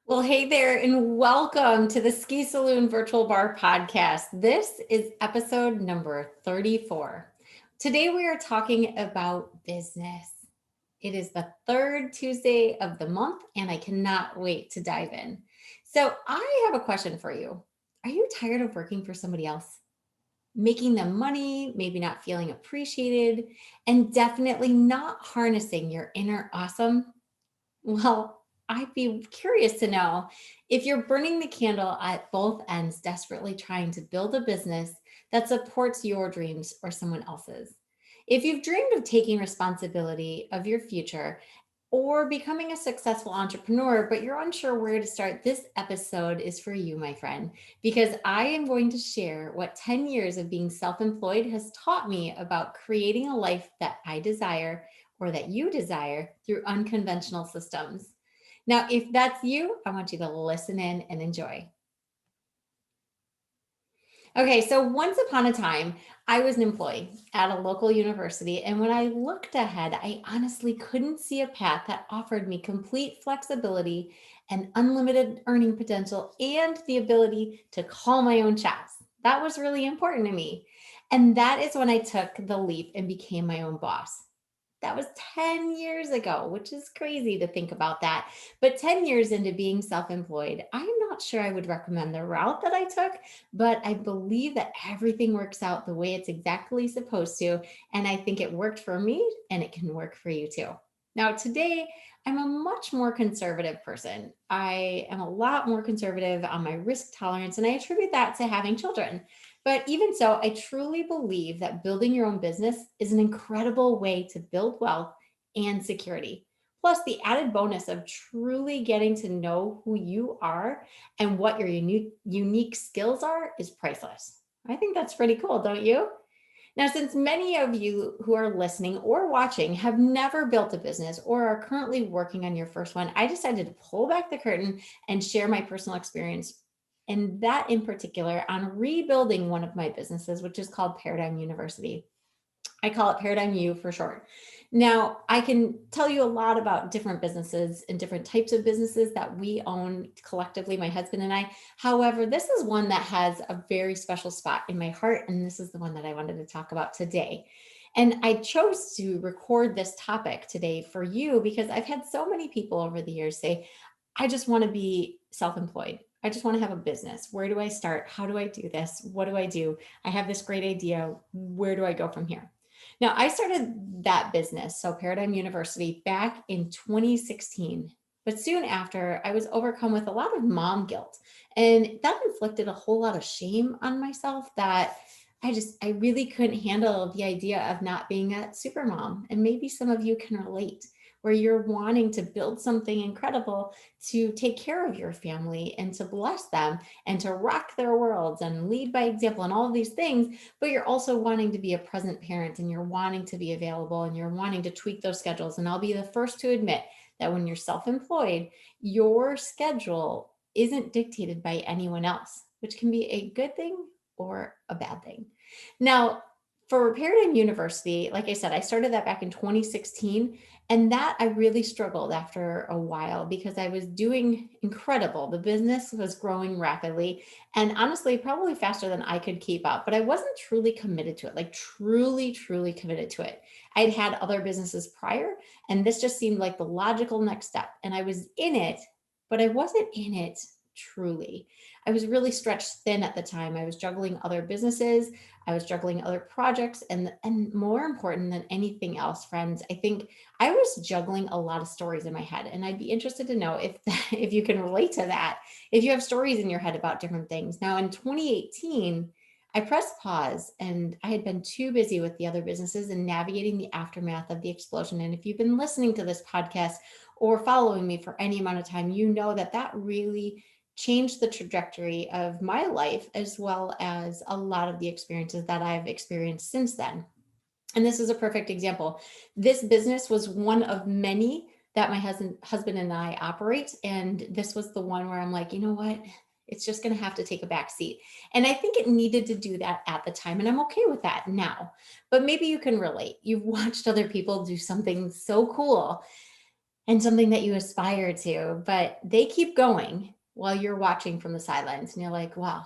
Well, hey there, and welcome to the Ski Saloon Virtual Bar Podcast. This is episode number 34. Today, we are talking about business. It is the third Tuesday of the month, and I cannot wait to dive in. So, I have a question for you. Are you tired of working for somebody else? Making them money, maybe not feeling appreciated, and definitely not harnessing your inner awesome? Well, I'd be curious to know if you're burning the candle at both ends, desperately trying to build a business that supports your dreams or someone else's. If you've dreamed of taking responsibility of your future or becoming a successful entrepreneur, but you're unsure where to start, this episode is for you, my friend, because I am going to share what 10 years of being self employed has taught me about creating a life that I desire or that you desire through unconventional systems. Now, if that's you, I want you to listen in and enjoy. Okay, so once upon a time, I was an employee at a local university. And when I looked ahead, I honestly couldn't see a path that offered me complete flexibility and unlimited earning potential and the ability to call my own shots. That was really important to me. And that is when I took the leap and became my own boss. That was 10 years ago, which is crazy to think about that. But 10 years into being self employed, I'm not sure I would recommend the route that I took, but I believe that everything works out the way it's exactly supposed to. And I think it worked for me and it can work for you too. Now, today, I'm a much more conservative person. I am a lot more conservative on my risk tolerance, and I attribute that to having children. But even so, I truly believe that building your own business is an incredible way to build wealth and security. Plus, the added bonus of truly getting to know who you are and what your unique skills are is priceless. I think that's pretty cool, don't you? Now, since many of you who are listening or watching have never built a business or are currently working on your first one, I decided to pull back the curtain and share my personal experience, and that in particular on rebuilding one of my businesses, which is called Paradigm University. I call it Paradigm U for short. Now, I can tell you a lot about different businesses and different types of businesses that we own collectively, my husband and I. However, this is one that has a very special spot in my heart, and this is the one that I wanted to talk about today. And I chose to record this topic today for you because I've had so many people over the years say, I just want to be self employed. I just want to have a business. Where do I start? How do I do this? What do I do? I have this great idea. Where do I go from here? Now, I started that business, so Paradigm University, back in 2016. But soon after, I was overcome with a lot of mom guilt. And that inflicted a whole lot of shame on myself that I really couldn't handle the idea of not being a super mom. And maybe some of you can relate, where you're wanting to build something incredible to take care of your family and to bless them and to rock their worlds and lead by example and all of these things. But you're also wanting to be a present parent and you're wanting to be available and you're wanting to tweak those schedules. And I'll be the first to admit that when you're self employed, your schedule isn't dictated by anyone else, which can be a good thing or a bad thing. Now, for Paradigm University, like I said, I started that back in 2016. And that I really struggled after a while because I was doing incredible. The business was growing rapidly and honestly, probably faster than I could keep up, but I wasn't truly committed to it, like truly committed to it. I'd had other businesses prior, and this just seemed like the logical next step. And I was in it, but I wasn't in it truly. I was really stretched thin at the time. I was juggling other businesses, I was juggling other projects, and more important than anything else, friends, I think I was juggling a lot of stories in my head. And I'd be interested to know if if you can relate to that, if you have stories in your head about different things. Now in 2018, I pressed pause and I had been too busy with the other businesses and navigating the aftermath of the explosion. And if you've been listening to this podcast or following me for any amount of time, you know that that really changed the trajectory of my life as well as a lot of the experiences that I've experienced since then. And this is a perfect example. This business was one of many that my husband and I operate. And this was the one where I'm like, you know what? It's just going to have to take a back seat. And I think it needed to do that at the time. And I'm okay with that now. But maybe you can relate. You've watched other people do something so cool and something that you aspire to, but they keep going while you're watching from the sidelines and you're like, wow,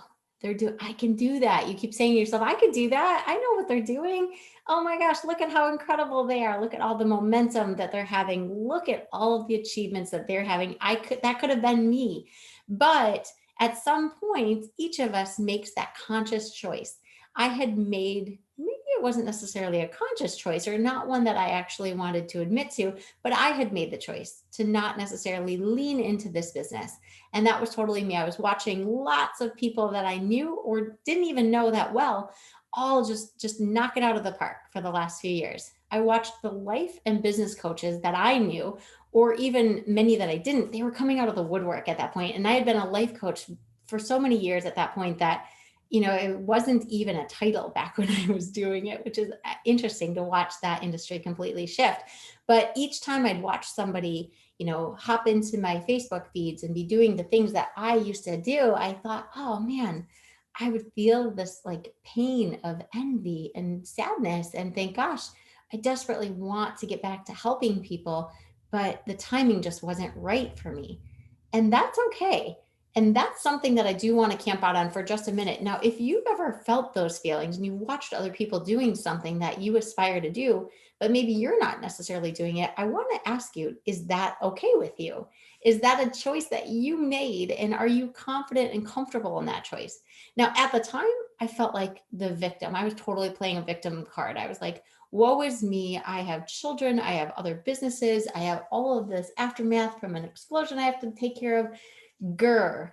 I can do that. You keep saying to yourself, I could do that. I know what they're doing. Oh my gosh, look at how incredible they are. Look at all the momentum that they're having. Look at all of the achievements that they're having. That could have been me. But at some point, each of us makes that conscious choice. I had made, maybe it wasn't necessarily a conscious choice or not one that I actually wanted to admit to, but I had made the choice to not necessarily lean into this business. And that was totally me. I was watching lots of people that I knew or didn't even know that well, all just knock it out of the park for the last few years. I watched the life and business coaches that I knew, or even many that I didn't, they were coming out of the woodwork at that point. And I had been a life coach for so many years at that point that, it wasn't even a title back when I was doing it, which is interesting to watch that industry completely shift. But each time I'd watch somebody, hop into my Facebook feeds and be doing the things that I used to do, I thought, oh man, I would feel this like pain of envy and sadness and think, gosh, I desperately want to get back to helping people, but the timing just wasn't right for me. And that's okay. And that's something that I do want to camp out on for just a minute. Now, if you've ever felt those feelings and you watched other people doing something that you aspire to do, but maybe you're not necessarily doing it, I want to ask you, is that okay with you? Is that a choice that you made? And are you confident and comfortable in that choice? Now, at the time, I felt like the victim. I was totally playing a victim card. I was like, woe is me. I have children. I have other businesses. I have all of this aftermath from an explosion I have to take care of. Grr.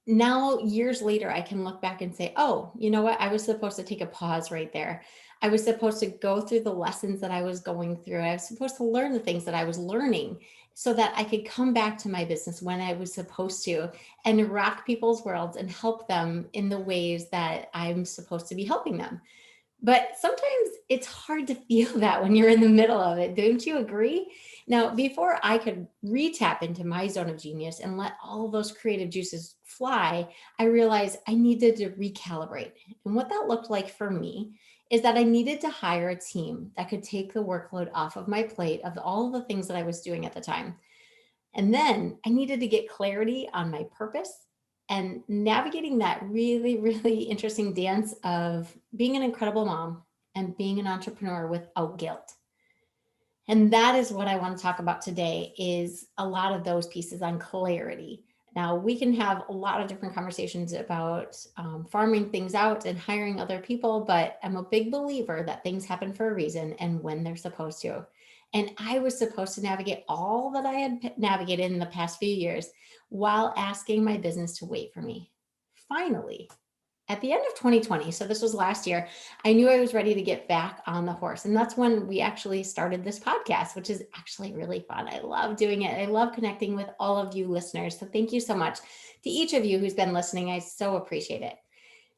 Now, years later, I can look back and say, oh, you know what? I was supposed to take a pause right there. I was supposed to go through the lessons that I was going through. I was supposed to learn the things that I was learning so that I could come back to my business when I was supposed to and rock people's worlds and help them in the ways that I'm supposed to be helping them. But sometimes it's hard to feel that when you're in the middle of it. Don't you agree? Now, before I could re-tap into my zone of genius and let all those creative juices fly, I realized I needed to recalibrate. And what that looked like for me is that I needed to hire a team that could take the workload off of my plate of all the things that I was doing at the time. And then I needed to get clarity on my purpose and navigating that really, really interesting dance of being an incredible mom and being an entrepreneur without guilt. And that is what I want to talk about today is a lot of those pieces on clarity. Now, we can have a lot of different conversations about farming things out and hiring other people, but I'm a big believer that things happen for a reason and when they're supposed to. And I was supposed to navigate all that I had navigated in the past few years while asking my business to wait for me. Finally, at the end of 2020, so this was last year, I knew I was ready to get back on the horse. And that's when we actually started this podcast, which is actually really fun. I love doing it. I love connecting with all of you listeners. So thank you so much to each of you who's been listening. I so appreciate it.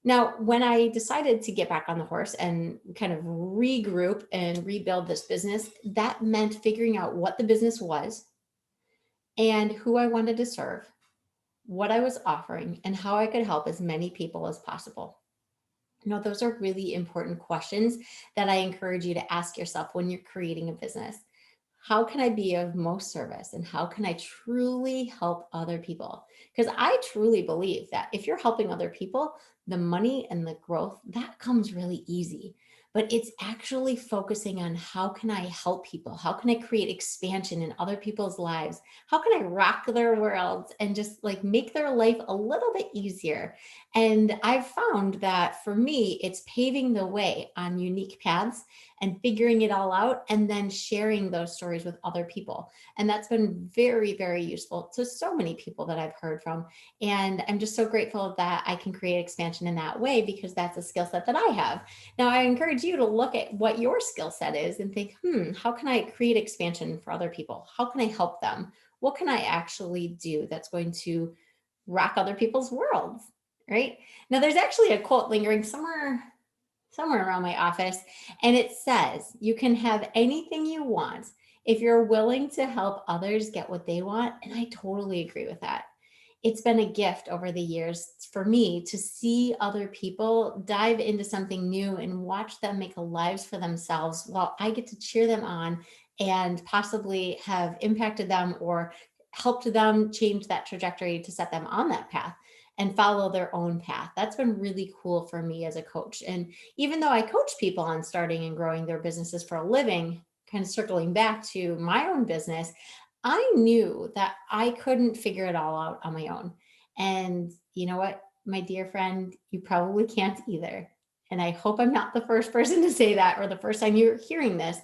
Now, when I decided to get back on the horse and kind of regroup and rebuild this business, that meant figuring out what the business was and who I wanted to serve, what I was offering, and how I could help as many people as possible. Those are really important questions that I encourage you to ask yourself when you're creating a business. How can I be of most service and how can I truly help other people? Because I truly believe that if you're helping other people, the money and the growth that comes really easy. But it's actually focusing on how can I help people? How can I create expansion in other people's lives? How can I rock their worlds and just like make their life a little bit easier? And I've found that for me, it's paving the way on unique paths and figuring it all out and then sharing those stories with other people. And that's been very, very useful to so many people that I've heard from. And I'm just so grateful that I can create expansion in that way because that's a skill set that I have. Now, I encourage you to look at what your skill set is and think, how can I create expansion for other people? How can I help them? What can I actually do that's going to rock other people's worlds? Right? Now, there's actually a quote lingering somewhere around my office. And it says, you can have anything you want if you're willing to help others get what they want. And I totally agree with that. It's been a gift over the years for me to see other people dive into something new and watch them make lives for themselves while I get to cheer them on and possibly have impacted them or helped them change that trajectory to set them on that path and follow their own path. That's been really cool for me as a coach. And even though I coach people on starting and growing their businesses for a living, kind of circling back to my own business, I knew that I couldn't figure it all out on my own. And you know what, my dear friend, you probably can't either. And I hope I'm not the first person to say that or the first time you're hearing this,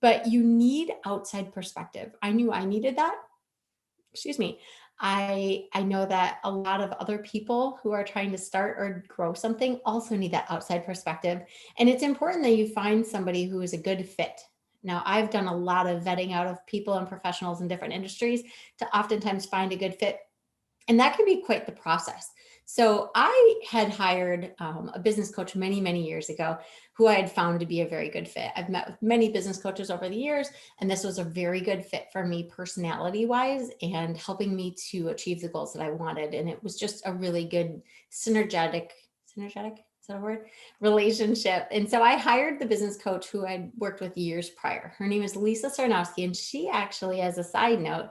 but you need outside perspective. I knew I needed that. Excuse me. I know that a lot of other people who are trying to start or grow something also need that outside perspective. And it's important that you find somebody who is a good fit. Now, I've done a lot of vetting out of people and professionals in different industries to oftentimes find a good fit, and that can be quite the process. So I had hired a business coach many, many years ago who I had found to be a very good fit. I've met with many business coaches over the years, and this was a very good fit for me personality wise and helping me to achieve the goals that I wanted. And it was just a really good synergetic, is that a word? Relationship. And so I hired the business coach who I'd worked with years prior. Her name is Lisa Sarnowski. And she actually, as a side note,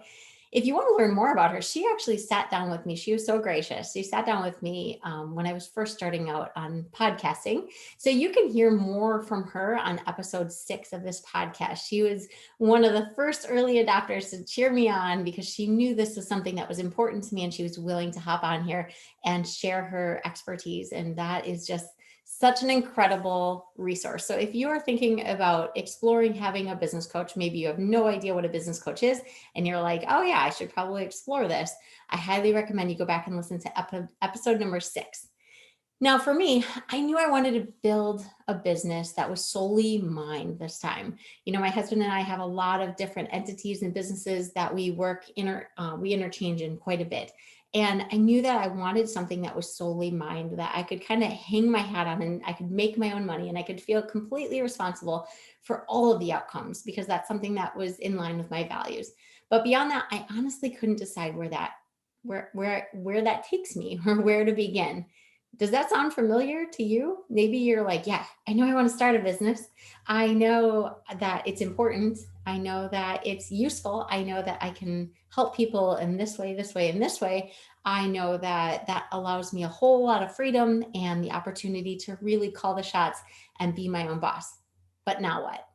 if you want to learn more about her, she actually sat down with me. She was so gracious. She sat down with me when I was first starting out on podcasting. So you can hear more from her on episode 6 of this podcast. She was one of the first early adopters to cheer me on because she knew this was something that was important to me, and she was willing to hop on here and share her expertise. And that is just such an incredible resource. So if you are thinking about exploring having a business coach, maybe you have no idea what a business coach is, and you're like, oh yeah, I should probably explore this. I highly recommend you go back and listen to episode number 6. Now, for me, I knew I wanted to build a business that was solely mine this time. You know, my husband and I have a lot of different entities and businesses that we we interchange in quite a bit. And I knew that I wanted something that was solely mine, that I could kind of hang my hat on and I could make my own money and I could feel completely responsible for all of the outcomes because that's something that was in line with my values. But beyond that, I honestly couldn't decide where that takes me or where to begin. Does that sound familiar to you? Maybe you're like, yeah, I know I want to start a business. I know that it's important. I know that it's useful. I know that I can help people in this way, this way, and this way. I know that that allows me a whole lot of freedom and the opportunity to really call the shots and be my own boss. But now what?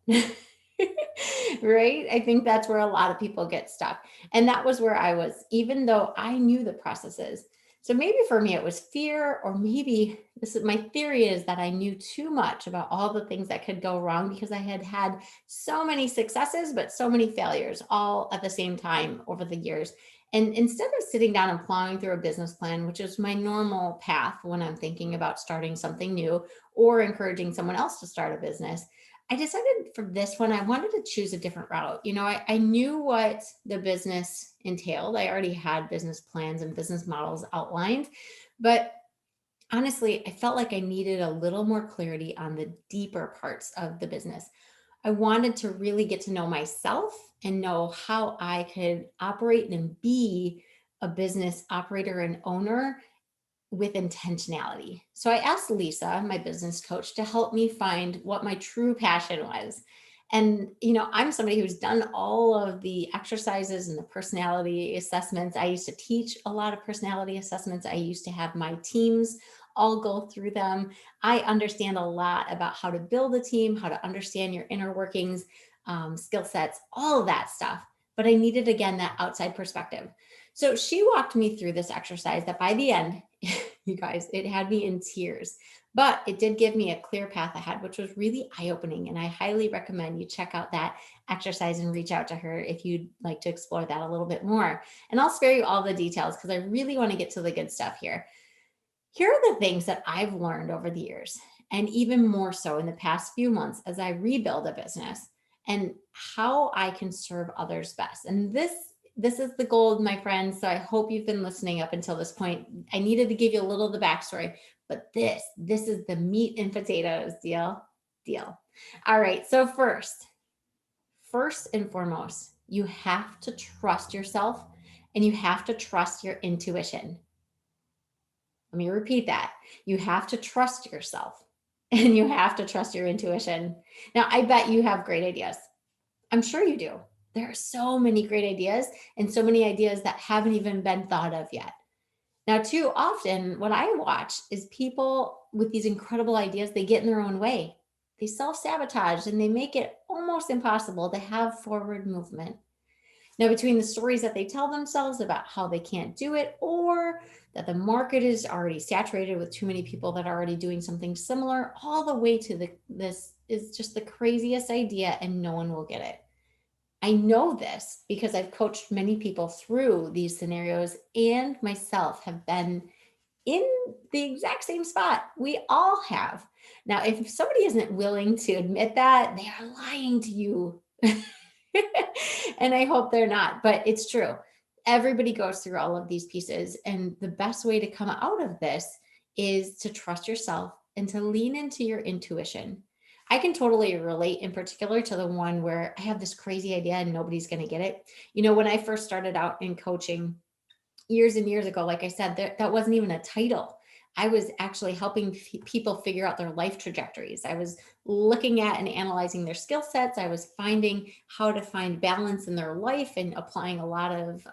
Right? I think that's where a lot of people get stuck. And that was where I was, even though I knew the processes. So maybe for me, it was fear, or maybe this is my theory is that I knew too much about all the things that could go wrong because I had had so many successes, but so many failures all at the same time over the years. And instead of sitting down and plowing through a business plan, which is my normal path when I'm thinking about starting something new or encouraging someone else to start a business, I decided for this one, I wanted to choose a different route. You know, I knew what the business entailed. I already had business plans and business models outlined, but honestly, I felt like I needed a little more clarity on the deeper parts of the business. I wanted to really get to know myself and know how I could operate and be a business operator and owner with intentionality. So I asked Lisa, my business coach, to help me find what my true passion was. And, you know, I'm somebody who's done all of the exercises and the personality assessments. I used to teach a lot of personality assessments. I used to have my teams all go through them. I understand a lot about how to build a team, how to understand your inner workings, skill sets, all of that stuff. But I needed, again, that outside perspective. So she walked me through this exercise that by the end, you guys, it had me in tears, but it did give me a clear path ahead, which was really eye-opening. And I highly recommend you check out that exercise and reach out to her if you'd like to explore that a little bit more. And I'll spare you all the details because I really want to get to the good stuff here. Here are the things that I've learned over the years, and even more so in the past few months as I rebuild a business and how I can serve others best. And this is the gold, my friends. So I hope you've been listening up until this point. I needed to give you a little of the backstory, but this is the meat and potatoes. Deal. All right. So first and foremost, you have to trust yourself and you have to trust your intuition. Let me repeat that. You have to trust yourself and you have to trust your intuition. Now, I bet you have great ideas. I'm sure you do. There are so many great ideas and so many ideas that haven't even been thought of yet. Now, too often, what I watch is people with these incredible ideas, they get in their own way. They self sabotage and they make it almost impossible to have forward movement. Now, between the stories that they tell themselves about how they can't do it, or that the market is already saturated with too many people that are already doing something similar, all the way to this is just the craziest idea and no one will get it. I know this because I've coached many people through these scenarios and myself have been in the exact same spot. We all have. Now, if somebody isn't willing to admit that, they are lying to you. And I hope they're not, but it's true. Everybody goes through all of these pieces. And the best way to come out of this is to trust yourself and to lean into your intuition. I can totally relate in particular to the one where I have this crazy idea and nobody's going to get it. When I first started out in coaching, years and years ago, like I said, that wasn't even a title. I was actually helping people figure out their life trajectories. I was looking at and analyzing their skill sets. I was finding how to find balance in their life and applying a lot of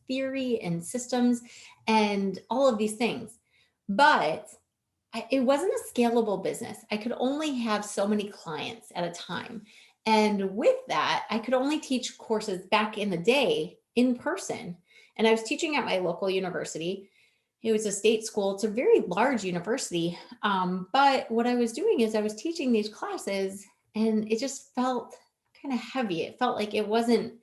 theory and systems and all of these things. But it wasn't a scalable business. I could only have so many clients at a time. And with that, I could only teach courses back in the day in person. And I was teaching at my local university. It was a state school. It's a very large university. But what I was doing is I was teaching these classes and it just felt kind of heavy. It felt like I wasn't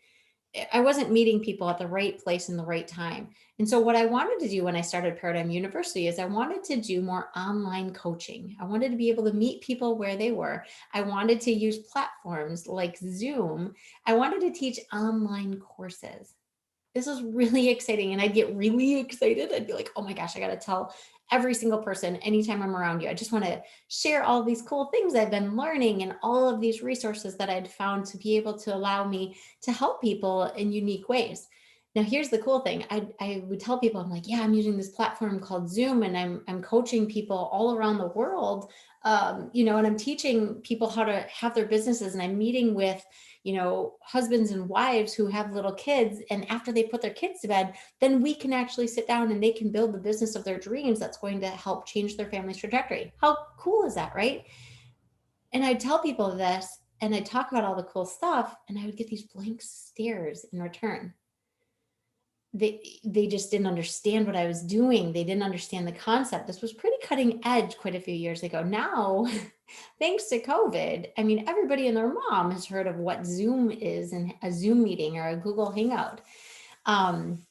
meeting people at the right place in the right time. And so what I wanted to do when I started Paradigm University is I wanted to do more online coaching. I wanted to be able to meet people where they were. I wanted to use platforms like Zoom. I wanted to teach online courses. This was really exciting. And I'd get really excited. I'd be like, oh my gosh, I got to tell every single person anytime I'm around you. I just want to share all these cool things I've been learning and all of these resources that I'd found to be able to allow me to help people in unique ways. Now, here's the cool thing. I would tell people, I'm like, yeah, I'm using this platform called Zoom and I'm coaching people all around the world. And I'm teaching people how to have their businesses and I'm meeting with husbands and wives who have little kids. And after they put their kids to bed, then we can actually sit down and they can build the business of their dreams that's going to help change their family's trajectory. How cool is that, right? And I'd tell people this and I'd talk about all the cool stuff and I would get these blank stares in return. They just didn't understand what I was doing. They didn't understand the concept. This was pretty cutting edge quite a few years ago. Now, thanks to COVID, I mean, everybody and their mom has heard of what Zoom is and a Zoom meeting or a Google Hangout. Um,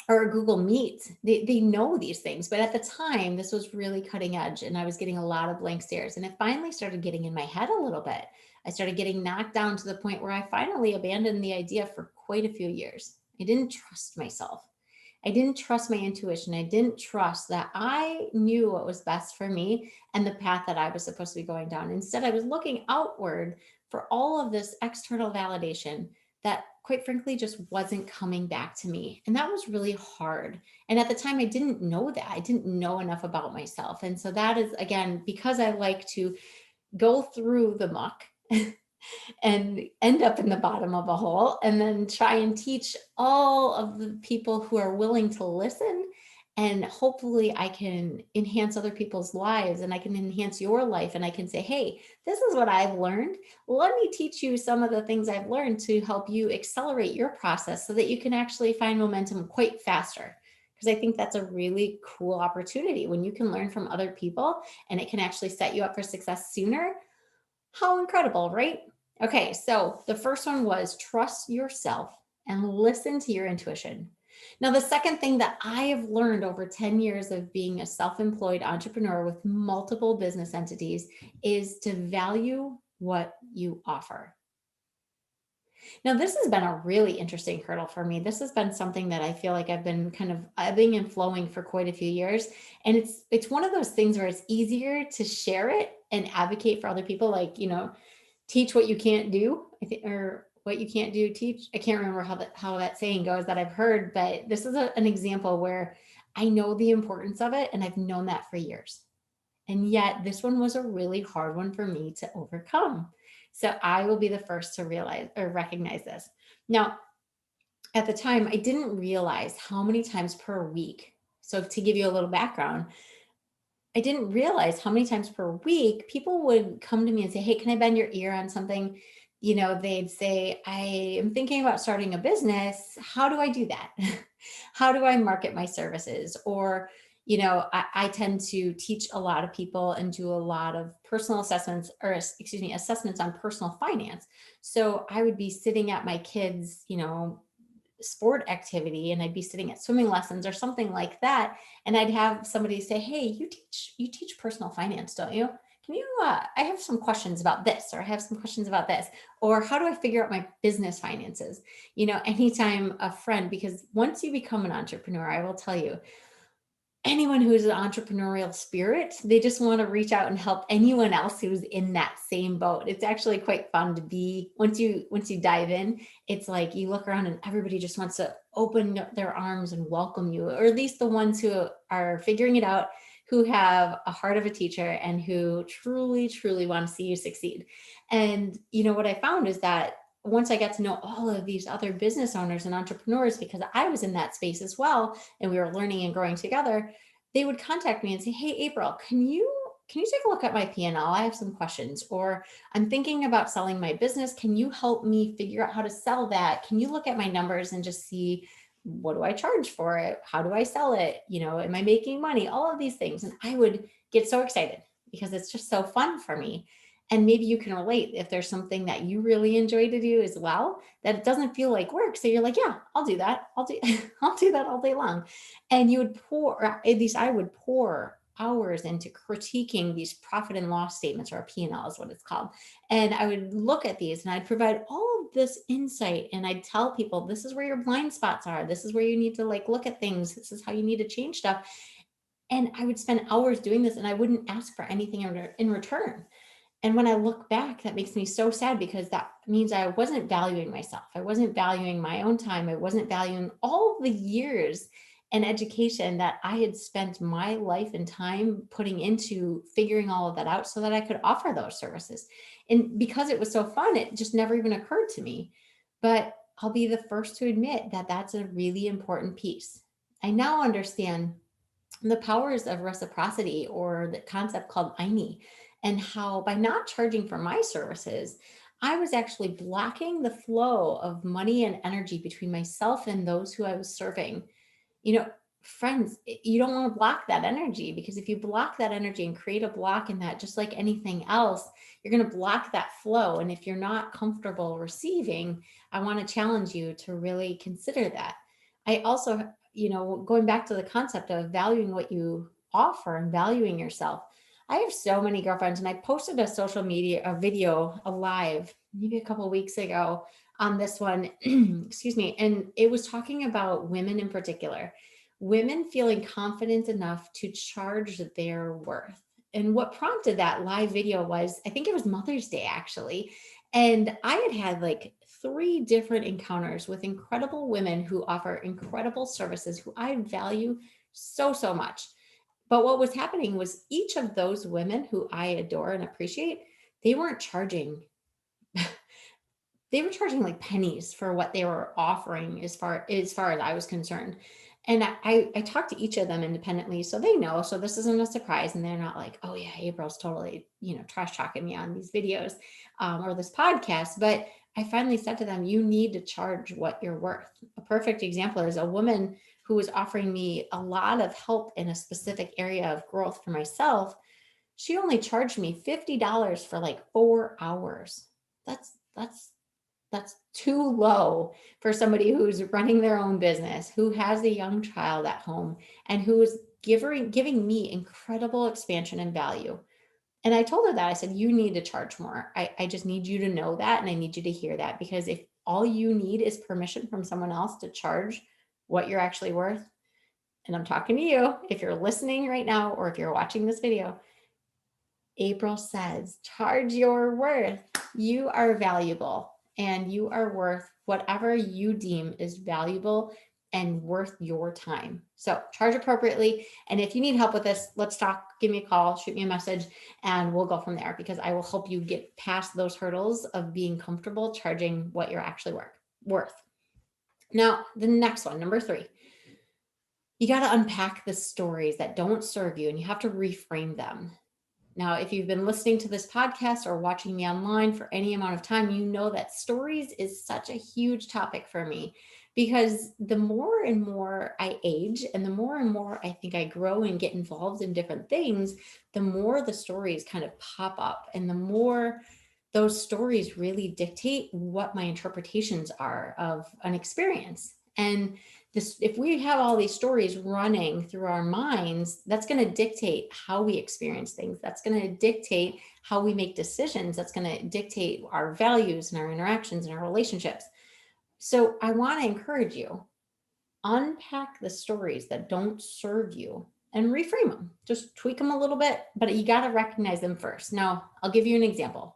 or a Google Meet. They know these things. But at the time, this was really cutting edge and I was getting a lot of blank stares. And it finally started getting in my head a little bit. I started getting knocked down to the point where I finally abandoned the idea for quite a few years. I didn't trust myself. I didn't trust my intuition. I didn't trust that I knew what was best for me and the path that I was supposed to be going down. Instead, I was looking outward for all of this external validation that, quite frankly, just wasn't coming back to me. And that was really hard. And at the time, I didn't know that. I didn't know enough about myself. And so that is, again, because I like to go through the muck and end up in the bottom of a hole and then try and teach all of the people who are willing to listen. And hopefully I can enhance other people's lives and I can enhance your life. And I can say, hey, this is what I've learned. Let me teach you some of the things I've learned to help you accelerate your process so that you can actually find momentum quite faster. Because I think that's a really cool opportunity when you can learn from other people and it can actually set you up for success sooner. How incredible, right? Okay, so the first one was trust yourself and listen to your intuition. Now, the second thing that I have learned over 10 years of being a self employed entrepreneur with multiple business entities is to value what you offer. Now, this has been a really interesting hurdle for me. This has been something that I feel like I've been kind of ebbing and flowing for quite a few years. And it's one of those things where it's easier to share it and advocate for other people, like, teach what you can't do, I think, or what you can't do, teach. I can't remember how that saying goes that I've heard, but this is an example where I know the importance of it and I've known that for years. And yet this one was a really hard one for me to overcome. So I will be the first to realize or recognize this. Now, at the time, I didn't realize how many times per week. So to give you a little background, I didn't realize how many times per week people would come to me and say, "Hey, can I bend your ear on something?" They'd say, "I am thinking about starting a business. How do I do that? How do I market my services?" Or, I tend to teach a lot of people and do a lot of personal assessments, or excuse me, assessments on personal finance. So I would be sitting at my kids', sport activity, and I'd be sitting at swimming lessons or something like that, and I'd have somebody say, "Hey, you teach personal finance, don't you? Can you I have some questions about this, or I have some questions about this, or how do I figure out my business finances?" Anytime a friend, because once you become an entrepreneur, I will tell you, anyone who's an entrepreneurial spirit, they just want to reach out and help anyone else who's in that same boat. It's actually quite fun to be, once you dive in, it's like you look around and everybody just wants to open their arms and welcome you, or at least the ones who are figuring it out, who have a heart of a teacher and who truly, truly want to see you succeed. And what I found is that once I got to know all of these other business owners and entrepreneurs, because I was in that space as well, and we were learning and growing together, they would contact me and say, "Hey, April, can you take a look at my P&L? I have some questions." Or, "I'm thinking about selling my business. Can you help me figure out how to sell that? Can you look at my numbers and just see, what do I charge for it? How do I sell it? Am I making money?" All of these things. And I would get so excited because it's just so fun for me. And maybe you can relate if there's something that you really enjoy to do as well, that it doesn't feel like work. So you're like, "Yeah, I'll do that. I'll do I'll do that all day long." And you would pour, or at least I would pour hours into critiquing these profit and loss statements, or a P&L is what it's called. And I would look at these and I'd provide all of this insight, and I'd tell people, this is where your blind spots are. This is where you need to like look at things. This is how you need to change stuff. And I would spend hours doing this and I wouldn't ask for anything in return. And when I look back, that makes me so sad, because that means I wasn't valuing myself. I wasn't valuing my own time. I wasn't valuing all of the years and education that I had spent my life and time putting into figuring all of that out so that I could offer those services. And because it was so fun, it just never even occurred to me. But I'll be the first to admit that that's a really important piece. I now understand the powers of reciprocity, or the concept called INI, and how by not charging for my services, I was actually blocking the flow of money and energy between myself and those who I was serving. you know Friends, you don't want to block that energy, because if you block that energy and create a block in that, just like anything else, you're going to block that flow. And if you're not comfortable receiving, I want to challenge you to really consider that. I also, going back to the concept of valuing what you offer and valuing yourself, I have so many girlfriends, and I posted a social media a video, a live, maybe a couple of weeks ago on this one. Excuse me. And it was talking about women in particular, women feeling confident enough to charge their worth. And what prompted that live video was, I think it was Mother's Day actually. And I had like three different encounters with incredible women who offer incredible services, who I value so, so much. But what was happening was, each of those women who I adore and appreciate, they weren't charging they were charging like pennies for what they were offering, as far as I was concerned. And I talked to each of them independently, so they know. So this isn't a surprise, and they're not like, "Oh yeah, April's totally trash talking me on these videos, or this podcast." But I finally said to them, "You need to charge what you're worth." A perfect example is a woman who was offering me a lot of help in a specific area of growth for myself. She only charged me $50 for like 4 hours. That's that's too low for somebody who's running their own business, who has a young child at home, and who is giving me incredible expansion and value. And I told her that. I said, "You need to charge more. I just need you to know that. And I need you to hear that, because if all you need is permission from someone else to charge what you're actually worth," and I'm talking to you, if you're listening right now, or if you're watching this video, April says, charge your worth. You are valuable, and you are worth whatever you deem is valuable and worth your time. So charge appropriately. And if you need help with this, let's talk, give me a call, shoot me a message, and we'll go from there, because I will help you get past those hurdles of being comfortable charging what you're actually worth. Now, the next one, number 3, you got to unpack the stories that don't serve you and you have to reframe them. Now, if you've been listening to this podcast or watching me online for any amount of time, you know that stories is such a huge topic for me, because the more and more I age and the more I think I grow and get involved in different things, the more the stories kind of pop up and the more those stories really dictate what my interpretations are of an experience. And this, if we have all these stories running through our minds, that's going to dictate how we experience things. That's going to dictate how we make decisions. That's going to dictate our values and our interactions and our relationships. So I want to encourage you, unpack the stories that don't serve you and reframe them. Just tweak them a little bit, but you got to recognize them first. Now, I'll give you an example.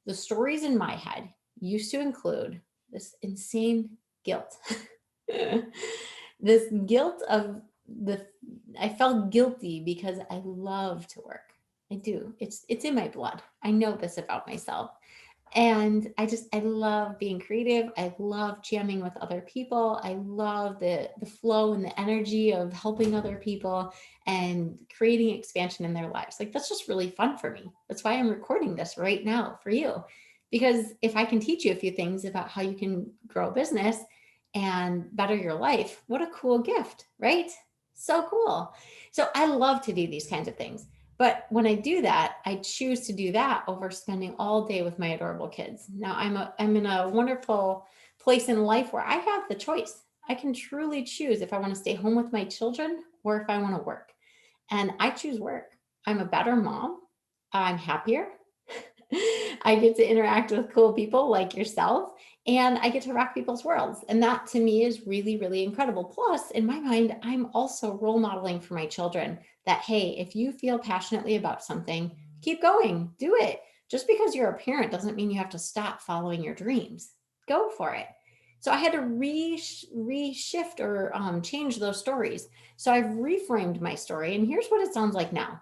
The stories in my head used to include this insane guilt. This guilt of I felt guilty because I love to work. I do. It's in my blood. I know this about myself. And I love being creative. I love jamming with other people. I love the flow and the energy of helping other people and creating expansion in their lives. Like, that's just really fun for me. That's why I'm recording this right now for you. Because if I can teach you a few things about how you can grow a business and better your life, what a cool gift, right? So cool. So I love to do these kinds of things. But when I do that, I choose to do that over spending all day with my adorable kids. Now I'm in a wonderful place in life where I have the choice. I can truly choose if I want to stay home with my children or if I want to work. And I choose work. I'm a better mom. I'm happier. I get to interact with cool people like yourself, and I get to rock people's worlds. And that to me is really, really incredible. Plus, in my mind, I'm also role modeling for my children that, hey, if you feel passionately about something, keep going, do it. Just because you're a parent doesn't mean you have to stop following your dreams. Go for it. So I had to reshift or change those stories. So I've reframed my story, and here's what it sounds like now.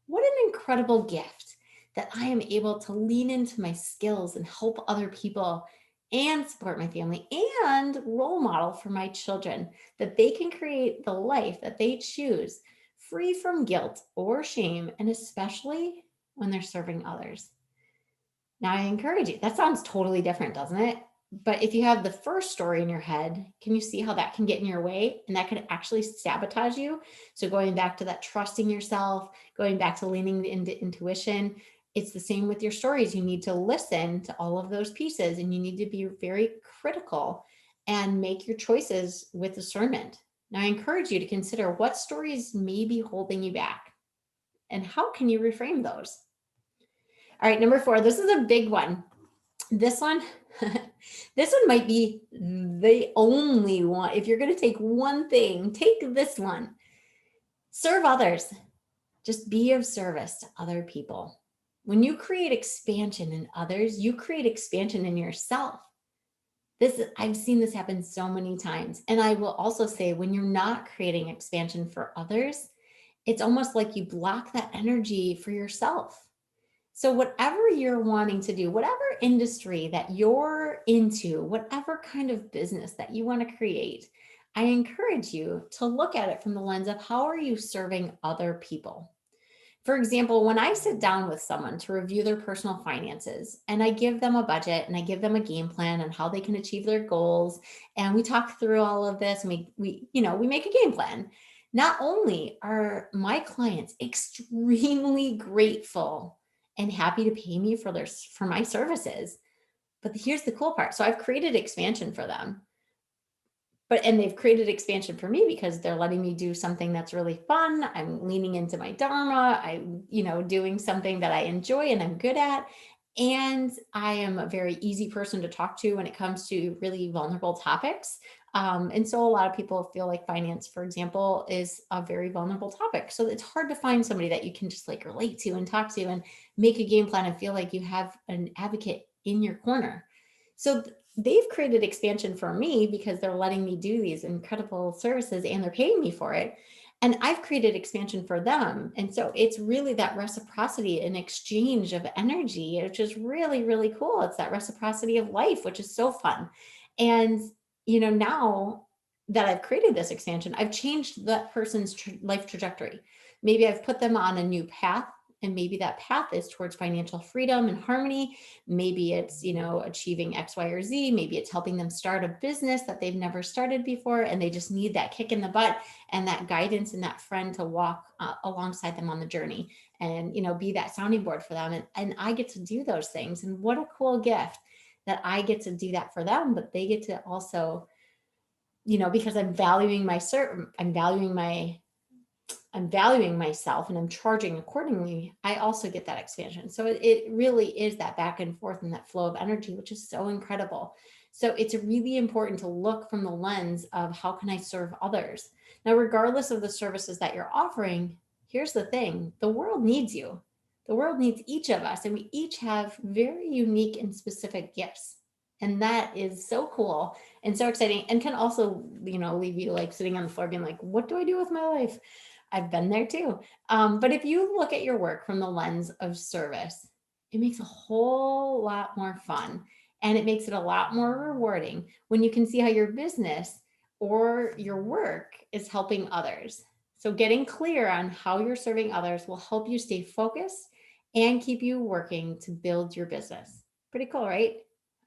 What an incredible gift that I am able to lean into my skills and help other people and support my family and role model for my children, that they can create the life that they choose, free from guilt or shame, and especially when they're serving others. Now, I encourage you, that sounds totally different, doesn't it? But if you have the first story in your head, can you see how that can get in your way and that could actually sabotage you? So going back to that trusting yourself, going back to leaning into intuition, it's the same with your stories. You need to listen to all of those pieces and you need to be very critical and make your choices with discernment. Now, I encourage you to consider what stories may be holding you back and how can you reframe those? All right, number 4, this is a big one. This one, this one might be the only one. If you're going to take one thing, take this one. Serve others. Just be of service to other people. When you create expansion in others, you create expansion in yourself. I've seen this happen so many times. And I will also say, when you're not creating expansion for others, it's almost like you block that energy for yourself. So whatever you're wanting to do, whatever industry that you're into, whatever kind of business that you want to create, I encourage you to look at it from the lens of how are you serving other people? For example, when I sit down with someone to review their personal finances and I give them a budget and I give them a game plan on how they can achieve their goals, and we talk through all of this and we make a game plan. Not only are my clients extremely grateful and happy to pay me for my services, but here's the cool part. So I've created expansion for them. And they've created expansion for me because they're letting me do something that's really fun. I'm leaning into my dharma. I'm, doing something that I enjoy and I'm good at. And I am a very easy person to talk to when it comes to really vulnerable topics. And so a lot of people feel like finance, for example, is a very vulnerable topic. So it's hard to find somebody that you can just relate to and talk to and make a game plan and feel like you have an advocate in your corner. So they've created expansion for me because they're letting me do these incredible services and they're paying me for it. And I've created expansion for them. And so it's really that reciprocity and exchange of energy, which is really, really cool. It's that reciprocity of life, which is so fun. And, now that I've created this expansion, I've changed that person's life trajectory. Maybe I've put them on a new path, and maybe that path is towards financial freedom and harmony. Maybe it's, achieving X, Y, or Z. Maybe it's helping them start a business that they've never started before, and they just need that kick in the butt and that guidance and that friend to walk alongside them on the journey and, be that sounding board for them. And I get to do those things. And what a cool gift that I get to do that for them, but they get to also, because I'm valuing myself and I'm charging accordingly, I also get that expansion. So it really is that back and forth and that flow of energy, which is so incredible. So it's really important to look from the lens of how can I serve others? Now, regardless of the services that you're offering, here's the thing, the world needs you. The world needs each of us, and we each have very unique and specific gifts. And that is so cool and so exciting, and can also, leave you like sitting on the floor being like, what do I do with my life? I've been there too. But if you look at your work from the lens of service, it makes a whole lot more fun, and it makes it a lot more rewarding when you can see how your business or your work is helping others. So getting clear on how you're serving others will help you stay focused and keep you working to build your business. Pretty cool, right?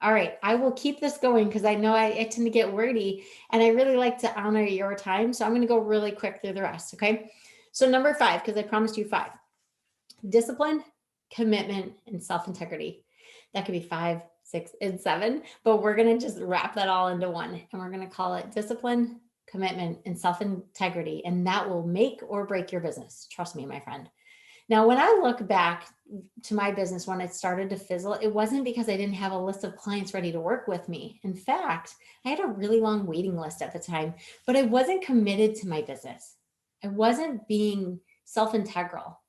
All right, I will keep this going because I know I tend to get wordy, and I really like to honor your time. So I'm going to go really quick through the rest. Okay. So number 5, because I promised you 5: discipline, commitment, and self-integrity. That could be 5, 6, and 7, but we're going to just wrap that all into one, and we're going to call it discipline, commitment, and self-integrity. And that will make or break your business. Trust me, my friend. Now, when I look back to my business when it started to fizzle, it wasn't because I didn't have a list of clients ready to work with me. In fact, I had a really long waiting list at the time, but I wasn't committed to my business. I wasn't being self-integral.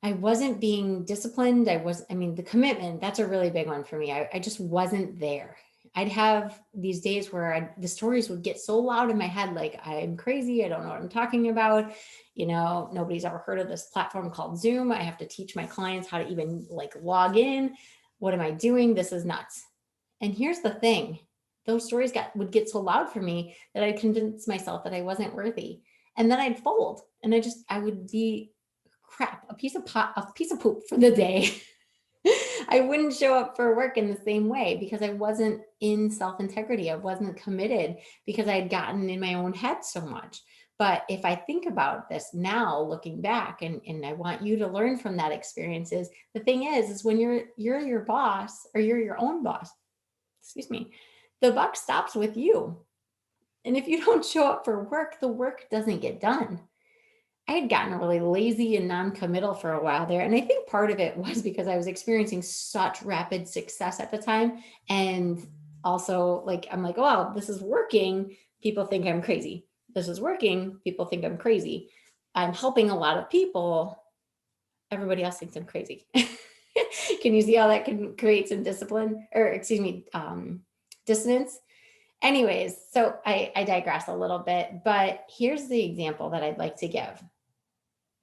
I wasn't being disciplined. The commitment, that's a really big one for me. I just wasn't there. I'd have these days where the stories would get so loud in my head, like, I'm crazy. I don't know what I'm talking about. Nobody's ever heard of this platform called Zoom. I have to teach my clients how to even log in. What am I doing? This is nuts. And here's the thing. Those stories would get so loud for me that I'd convince myself that I wasn't worthy. And then I'd fold, and I would be crap, a piece of poop for the day. I wouldn't show up for work in the same way because I wasn't in self-integrity. I wasn't committed because I had gotten in my own head so much. But if I think about this now, looking back, and I want you to learn from that experience, is the thing is when you're your boss, or you're your own boss, excuse me, the buck stops with you. And if you don't show up for work, the work doesn't get done. I had gotten really lazy and non-committal for a while there. And I think part of it was because I was experiencing such rapid success at the time. And also, I'm like, oh, this is working. People think I'm crazy. This is working. People think I'm crazy. I'm helping a lot of people. Everybody else thinks I'm crazy. Can you see how that can create some dissonance? Anyways, so I digress a little bit, but here's the example that I'd like to give.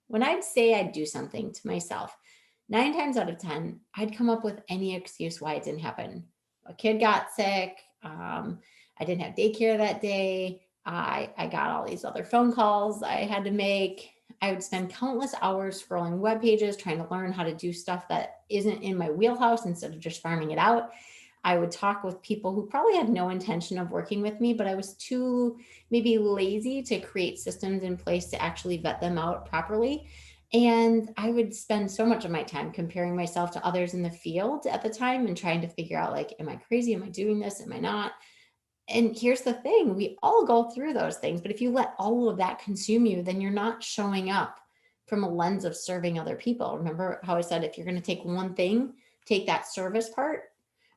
When I'd say I'd do something to myself, 9 times out of 10, I'd come up with any excuse why it didn't happen. A kid got sick. I didn't have daycare that day. I got all these other phone calls I had to make. I would spend countless hours scrolling web pages, trying to learn how to do stuff that isn't in my wheelhouse instead of just farming it out. I would talk with people who probably had no intention of working with me, but I was too maybe lazy to create systems in place to actually vet them out properly. And I would spend so much of my time comparing myself to others in the field at the time and trying to figure out, am I crazy? Am I doing this? Am I not? And here's the thing, we all go through those things, but if you let all of that consume you, then you're not showing up from a lens of serving other people. Remember how I said, if you're going to take one thing, take that service part.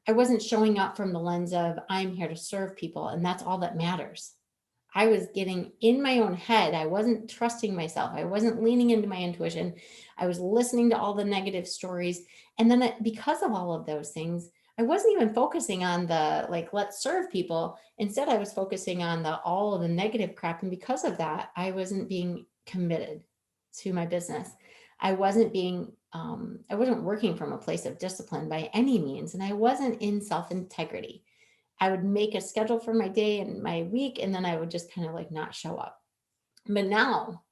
I wasn't showing up from the lens of I'm here to serve people, and that's all that matters. I was getting in my own head. I wasn't trusting myself. I wasn't leaning into my intuition. I was listening to all the negative stories. And then because of all of those things, I wasn't even focusing on the like, let's serve people. Instead, I was focusing on the all of the negative crap. And because of that, I wasn't being committed to my business. I wasn't working from a place of discipline by any means. And I wasn't in self-integrity. I would make a schedule for my day and my week, and then I would just kind of like not show up. But now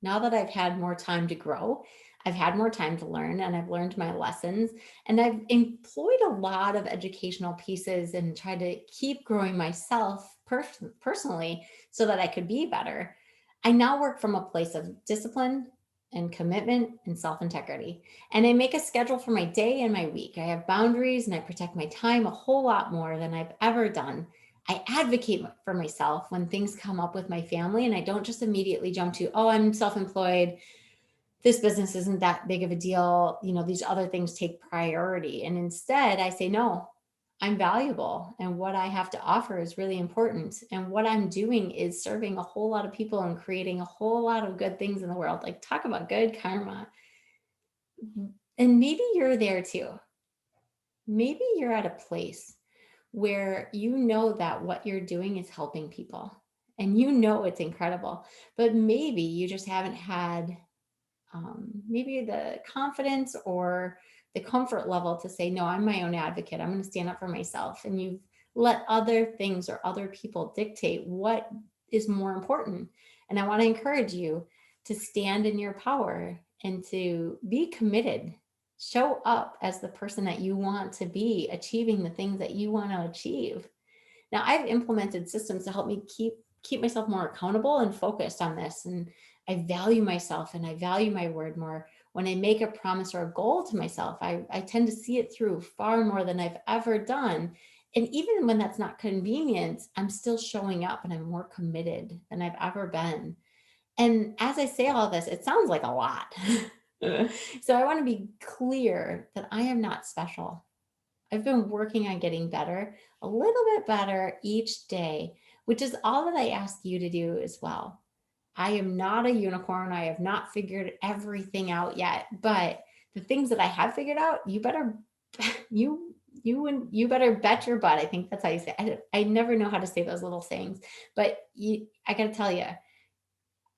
that I've had more time to grow, I've had more time to learn and I've learned my lessons and I've employed a lot of educational pieces and tried to keep growing myself personally so that I could be better. I now work from a place of discipline and commitment and self integrity. And I make a schedule for my day and my week. I have boundaries and I protect my time a whole lot more than I've ever done. I advocate for myself when things come up with my family, and I don't just immediately jump to, oh, I'm self employed. This business isn't that big of a deal. These other things take priority. And instead, I say, no, I'm valuable. And what I have to offer is really important. And what I'm doing is serving a whole lot of people and creating a whole lot of good things in the world. Like, talk about good karma. And maybe you're there too. Maybe you're at a place where you know that what you're doing is helping people and it's incredible, but maybe you just haven't had maybe the confidence or the comfort level to say, no, I'm my own advocate. I'm going to stand up for myself. And you've let other things or other people dictate what is more important. And I want to encourage you to stand in your power and to be committed. Show up as the person that you want to be, achieving the things that you want to achieve. Now, I've implemented systems to help me keep myself more accountable and focused on this. And I value myself and I value my word more. When I make a promise or a goal to myself, I tend to see it through far more than I've ever done. And even when that's not convenient, I'm still showing up and I'm more committed than I've ever been. And as I say all this, it sounds like a lot. So I want to be clear that I am not special. I've been working on getting better, a little bit better each day, which is all that I ask you to do as well. I am not a unicorn. I have not figured everything out yet, but the things that I have figured out, you better you better bet your butt. I think that's how you say it. I never know how to say those little sayings, but I got to tell you,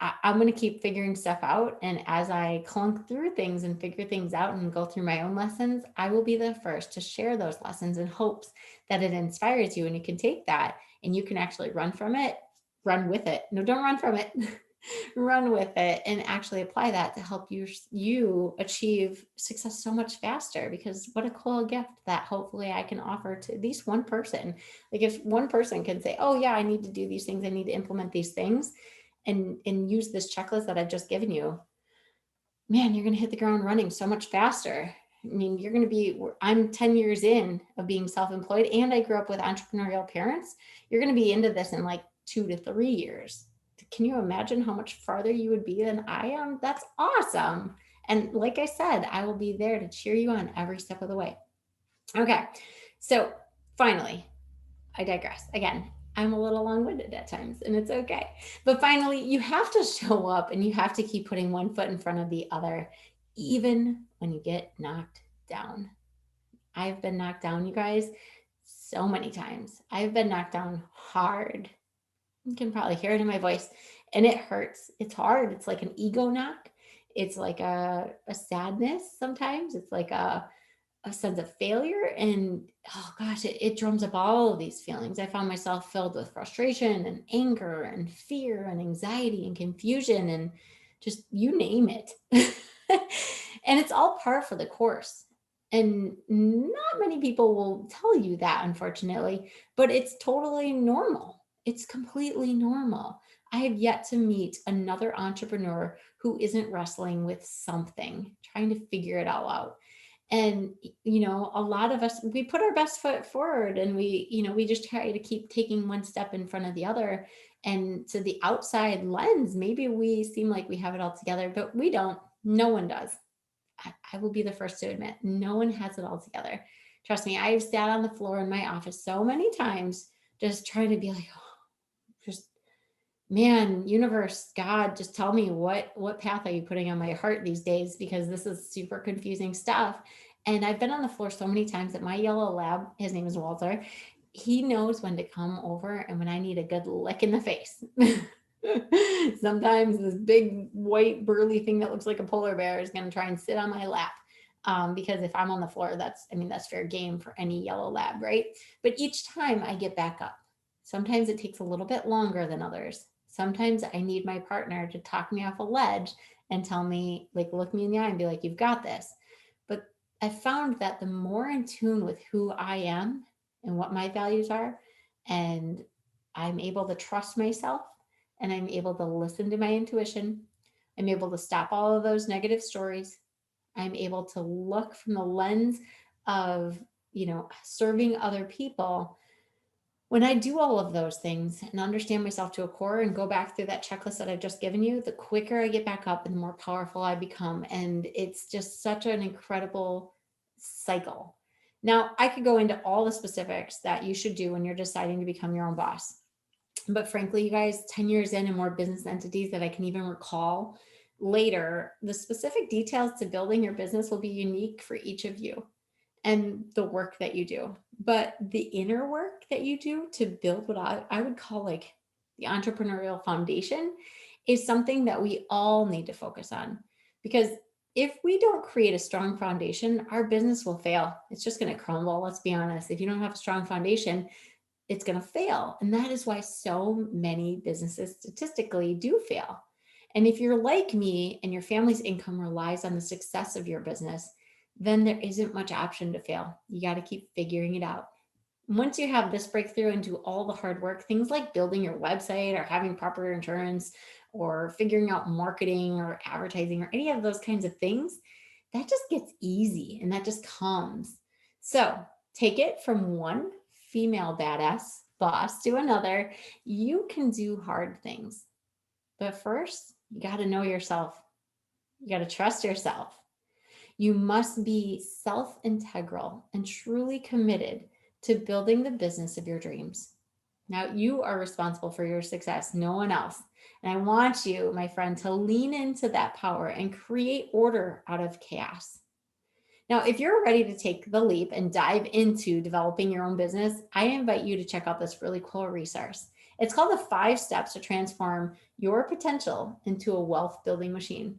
I'm going to keep figuring stuff out. And as I clunk through things and figure things out and go through my own lessons, I will be the first to share those lessons in hopes that it inspires you and you can take that and you can actually run with it. No, don't run from it. Run with it and actually apply that to help you achieve success so much faster, because what a cool gift that hopefully I can offer to at least one person. Like, if one person can say, oh yeah, I need to do these things, I need to implement these things and use this checklist that I've just given you, man, you're going to hit the ground running so much faster. I mean, I'm 10 years in of being self-employed and I grew up with entrepreneurial parents. You're going to be into this in like 2 to 3 years. Can you imagine how much farther you would be than I am? That's awesome. And like I said, I will be there to cheer you on every step of the way. Okay. So finally, I digress. Again, I'm a little long winded at times and it's okay. But finally, you have to show up and you have to keep putting one foot in front of the other, even when you get knocked down. I've been knocked down, you guys, so many times. I've been knocked down hard. You can probably hear it in my voice, and it hurts. It's hard. It's like an ego knock. It's like a sadness sometimes. It's like a sense of failure, and oh gosh, it drums up all of these feelings. I found myself filled with frustration and anger and fear and anxiety and confusion and just you name it. And it's all par for the course, and not many people will tell you that, unfortunately, but it's totally normal. It's completely normal. I have yet to meet another entrepreneur who isn't wrestling with something, trying to figure it all out. And a lot of us, we put our best foot forward and we just try to keep taking one step in front of the other. And to the outside lens, maybe we seem like we have it all together, but we don't. No one does. I will be the first to admit, no one has it all together. Trust me, I've sat on the floor in my office so many times just trying to be like, oh, just man, universe, God, just tell me what path are you putting on my heart these days, because this is super confusing stuff. And I've been on the floor so many times that my yellow lab, his name is Walter, he knows when to come over and when I need a good lick in the face. Sometimes this big white burly thing that looks like a polar bear is going to try and sit on my lap. Because if I'm on the floor, that's fair game for any yellow lab, right? But each time I get back up. Sometimes it takes a little bit longer than others. Sometimes I need my partner to talk me off a ledge and tell me, like, look me in the eye and be like, you've got this. But I found that the more in tune with who I am and what my values are, and I'm able to trust myself and I'm able to listen to my intuition, I'm able to stop all of those negative stories. I'm able to look from the lens of, serving other people. When I do all of those things and understand myself to a core and go back through that checklist that I've just given you, the quicker I get back up and the more powerful I become. And it's just such an incredible cycle. Now, I could go into all the specifics that you should do when you're deciding to become your own boss. But frankly, you guys, 10 years in and more business entities that I can even recall later, the specific details to building your business will be unique for each of you and the work that you do. But the inner work that you do to build what I would call like the entrepreneurial foundation is something that we all need to focus on. Because if we don't create a strong foundation, our business will fail. It's just going to crumble. Let's be honest. If you don't have a strong foundation, it's going to fail. And that is why so many businesses statistically do fail. And if you're like me and your family's income relies on the success of your business, then there isn't much option to fail. You got to keep figuring it out. Once you have this breakthrough and do all the hard work, things like building your website or having proper insurance or figuring out marketing or advertising or any of those kinds of things, that just gets easy and that just comes. So take it from one female badass boss to another. You can do hard things. But first, you got to know yourself. You got to trust yourself. You must be self integral and truly committed to building the business of your dreams. Now, you are responsible for your success, no one else. And I want you, my friend, to lean into that power and create order out of chaos. Now, if you're ready to take the leap and dive into developing your own business, I invite you to check out this really cool resource. It's called the 5 Steps to Transform Your Potential into a Wealth Building Machine.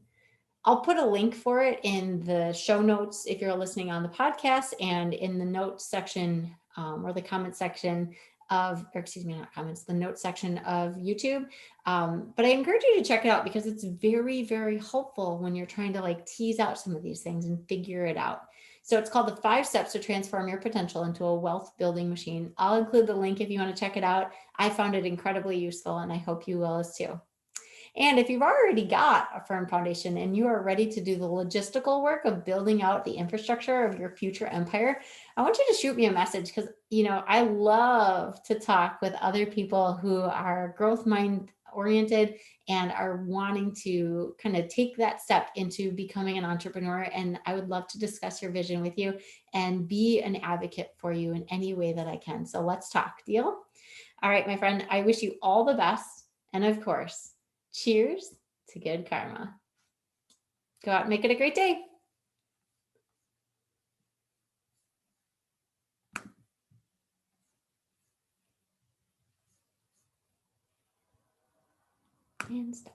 I'll put a link for it in the show notes if you're listening on the podcast and in the notes section or the comment section or excuse me, not comments, the notes section of YouTube. But I encourage you to check it out because it's very, very helpful when you're trying to like tease out some of these things and figure it out. So it's called the 5 Steps to Transform Your Potential into a Wealth Building Machine. I'll include the link if you want to check it out. I found it incredibly useful and I hope you will as too. And if you've already got a firm foundation and you are ready to do the logistical work of building out the infrastructure of your future empire, I want you to shoot me a message because, I love to talk with other people who are growth mind oriented and are wanting to kind of take that step into becoming an entrepreneur. And I would love to discuss your vision with you and be an advocate for you in any way that I can. So let's talk. Deal? All right, my friend, I wish you all the best. And of course, cheers to good karma. Go out and make it a great day. And stop.